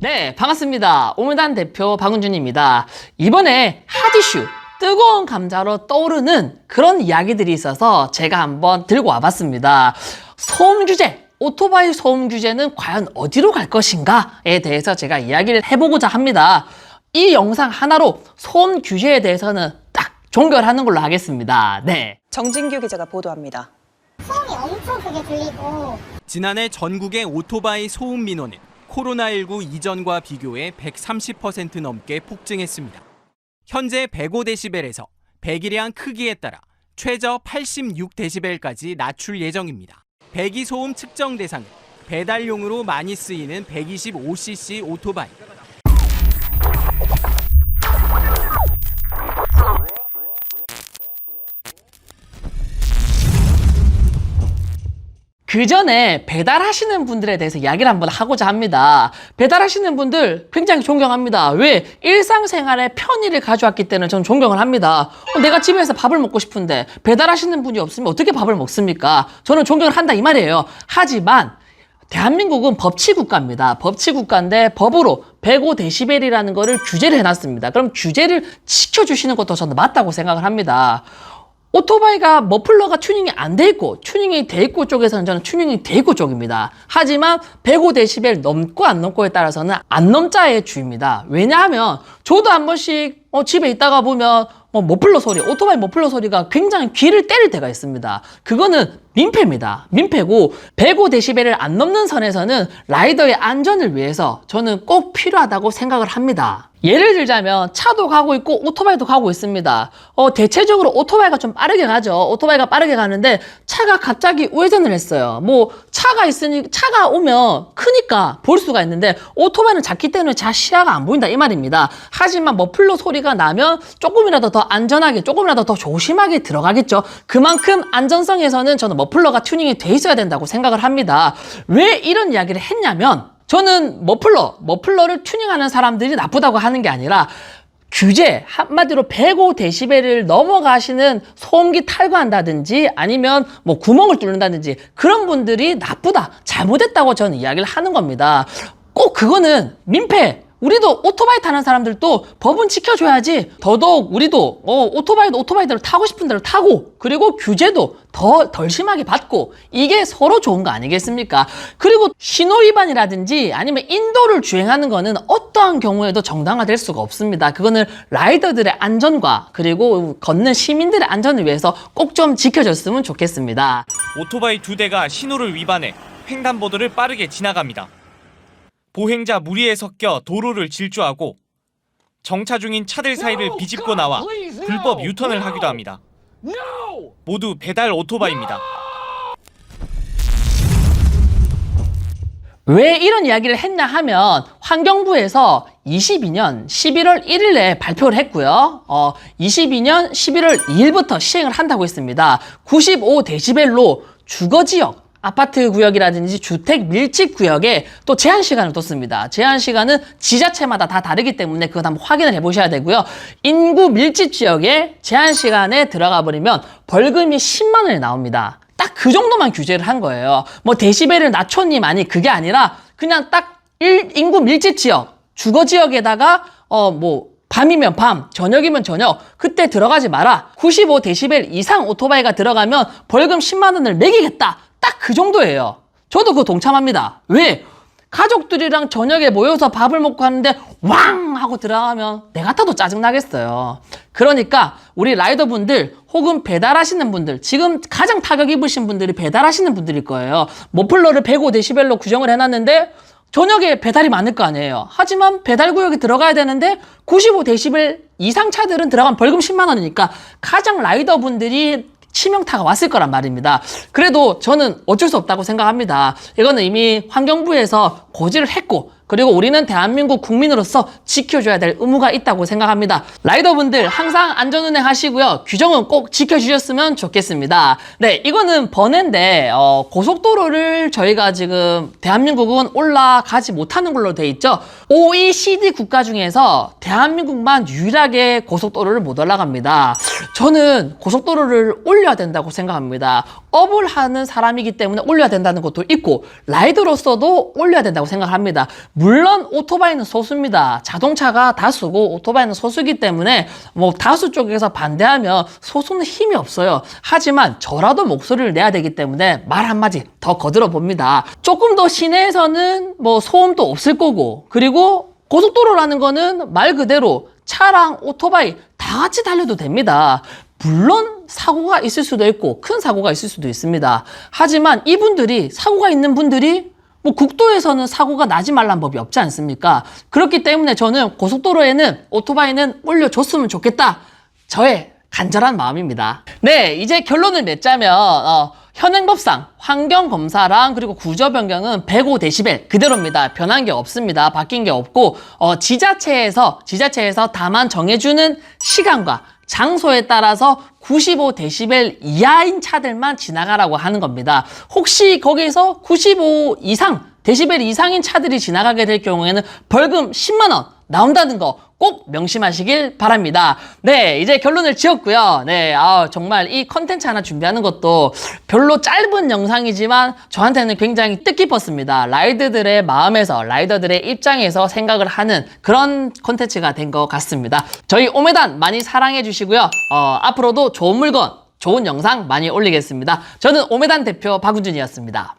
네, 반갑습니다. 오물단 대표 박은준입니다. 이번에 핫 이슈, 뜨거운 감자로 떠오르는 그런 이야기들이 있어서 제가 한번 들고 와봤습니다. 소음 규제, 오토바이 소음 규제는 과연 어디로 갈 것인가에 대해서 제가 이야기를 해보고자 합니다. 이 영상 하나로 소음 규제에 대해서는 딱 종결하는 걸로 하겠습니다. 네. 정진규 기자가 보도합니다. 소음이 엄청 크게 들리고 지난해 전국의 오토바이 소음 민원은 코로나19 이전과 비교해 130% 넘게 폭증했습니다. 현재 105데시벨에서 배기량 크기에 따라 최저 86데시벨까지 낮출 예정입니다. 배기 소음 측정 대상은 배달용으로 많이 쓰이는 125cc 오토바이. 그 전에 배달하시는 분들에 대해서 이야기를 한번 하고자 합니다. 배달하시는 분들 굉장히 존경합니다. 왜? 일상생활에 편의를 가져왔기 때문에 저는 존경을 합니다. 내가 집에서 밥을 먹고 싶은데 배달하시는 분이 없으면 어떻게 밥을 먹습니까? 저는 존경을 한다 이 말이에요. 하지만 대한민국은 법치국가입니다. 법치국가인데 법으로 105데시벨이라는 거를 규제를 해놨습니다. 그럼 규제를 지켜주시는 것도 저는 맞다고 생각을 합니다. 오토바이가 머플러가 튜닝이 안 돼 있고 튜닝이 돼 있고 쪽에서는 저는 튜닝이 돼 있고 쪽입니다. 하지만 105데시벨 넘고 안 넘고에 따라서는 안 넘자의 주입니다. 왜냐하면 저도 한 번씩 집에 있다가 보면 머플러 소리, 오토바이 머플러 소리가 굉장히 귀를 때릴 때가 있습니다. 그거는 민폐입니다. 민폐고 105데시벨을 안 넘는 선에서는 라이더의 안전을 위해서 저는 꼭 필요하다고 생각을 합니다. 예를 들자면 차도 가고 있고 오토바이도 가고 있습니다. 대체적으로 오토바이가 좀 빠르게 가죠. 오토바이가 빠르게 가는데 차가 갑자기 우회전을 했어요. 차가 오면 크니까 볼 수가 있는데 오토바이는 작기 때문에 자 시야가 안 보인다 이 말입니다. 하지만 머플러 소리가 나면 조금이라도 더 안전하게, 조금이라도 더 조심하게 들어가겠죠. 그만큼 안전성에서는 저는 머플러가 튜닝이 돼 있어야 된다고 생각을 합니다. 왜 이런 이야기를 했냐면 저는 머플러를 튜닝하는 사람들이 나쁘다고 하는 게 아니라 규제, 한마디로 105데시벨을 넘어가시는 소음기 탈거한다든지 아니면 구멍을 뚫는다든지 그런 분들이 나쁘다, 잘못했다고 저는 이야기를 하는 겁니다. 꼭 그거는 민폐. 우리도 오토바이 타는 사람들도 법은 지켜줘야지. 더더욱 우리도 오토바이대로 타고 싶은 대로 타고 그리고 규제도 덜 심하게 받고 이게 서로 좋은 거 아니겠습니까? 그리고 신호 위반이라든지 아니면 인도를 주행하는 거는 어떠한 경우에도 정당화될 수가 없습니다. 그거는 라이더들의 안전과 그리고 걷는 시민들의 안전을 위해서 꼭 좀 지켜줬으면 좋겠습니다. 오토바이 2대가 신호를 위반해 횡단보도를 빠르게 지나갑니다. 보행자 무리에 섞여 도로를 질주하고 정차 중인 차들 사이를 비집고 나와 불법 유턴을 하기도 합니다. 모두 배달 오토바이입니다. 왜 이런 이야기를 했냐 하면 환경부에서 22년 11월 1일에 발표를 했고요. 22년 11월 2일부터 시행을 한다고 했습니다. 95데시벨로 주거지역, 아파트 구역이라든지 주택 밀집 구역에 또 제한 시간을 뒀습니다. 제한 시간은 지자체마다 다 다르기 때문에 그건 한번 확인을 해보셔야 되고요. 인구 밀집 지역에 제한 시간에 들어가 버리면 벌금이 10만 원이 나옵니다. 딱 그 정도만 규제를 한 거예요. 데시벨을 낮췄니 많이 그게 아니라 그냥 딱 인구 밀집 지역, 주거 지역에다가 밤이면 밤, 저녁이면 저녁, 그때 들어가지 마라. 95데시벨 이상 오토바이가 들어가면 벌금 10만 원을 매기겠다. 딱 그 정도예요. 저도 그거 동참합니다. 왜? 가족들이랑 저녁에 모여서 밥을 먹고 하는데 왕! 하고 들어가면 내 같아도 짜증나겠어요. 그러니까 우리 라이더분들 혹은 배달하시는 분들, 지금 가장 타격 입으신 분들이 배달하시는 분들일 거예요. 머플러를 105데시벨로 규정을 해놨는데 저녁에 배달이 많을 거 아니에요. 하지만 배달 구역에 들어가야 되는데 95데시벨 이상 차들은 들어가면 벌금 10만 원이니까 가장 라이더분들이 치명타가 왔을 거란 말입니다. 그래도 저는 어쩔 수 없다고 생각합니다. 이거는 이미 환경부에서 고지를 했고 그리고 우리는 대한민국 국민으로서 지켜줘야 될 의무가 있다고 생각합니다. 라이더분들 항상 안전운행 하시고요. 규정은 꼭 지켜주셨으면 좋겠습니다. 네, 이거는 번외인데 고속도로를 저희가 지금 대한민국은 올라가지 못하는 걸로 돼 있죠. OECD 국가 중에서 대한민국만 유일하게 고속도로를 못 올라갑니다. 저는 고속도로를 올려야 된다고 생각합니다. 업을 하는 사람이기 때문에 올려야 된다는 것도 있고 라이더로서도 올려야 된다고 생각합니다. 물론 오토바이는 소수입니다. 자동차가 다수고 오토바이는 소수이기 때문에 뭐 다수 쪽에서 반대하면 소수는 힘이 없어요. 하지만 저라도 목소리를 내야 되기 때문에 말 한마디 더 거들어 봅니다. 조금 더 시내에서는 뭐 소음도 없을 거고, 그리고 고속도로라는 거는 말 그대로 차랑 오토바이 다 같이 달려도 됩니다. 물론 사고가 있을 수도 있고 큰 사고가 있을 수도 있습니다. 하지만 이분들이, 사고가 있는 분들이 뭐 국도에서는 사고가 나지 말란 법이 없지 않습니까? 그렇기 때문에 저는 고속도로에는 오토바이는 올려줬으면 좋겠다. 저의 간절한 마음입니다. 네, 이제 결론을 맺자면 현행법상 환경검사랑 그리고 구조변경은 105데시벨 그대로입니다. 변한 게 없습니다. 바뀐 게 없고 지자체에서 다만 정해주는 시간과 장소에 따라서 95데시벨 이하인 차들만 지나가라고 하는 겁니다. 혹시 거기서 95 이상, 데시벨 이상인 차들이 지나가게 될 경우에는 벌금 10만 원 나온다는 거 꼭 명심하시길 바랍니다. 네, 이제 결론을 지었고요. 네, 정말 이 컨텐츠 하나 준비하는 것도 별로 짧은 영상이지만 저한테는 굉장히 뜻깊었습니다. 라이더들의 마음에서, 라이더들의 입장에서 생각을 하는 그런 컨텐츠가 된 것 같습니다. 저희 오메단 많이 사랑해 주시고요. 앞으로도 좋은 물건, 좋은 영상 많이 올리겠습니다. 저는 오메단 대표 박우준이었습니다.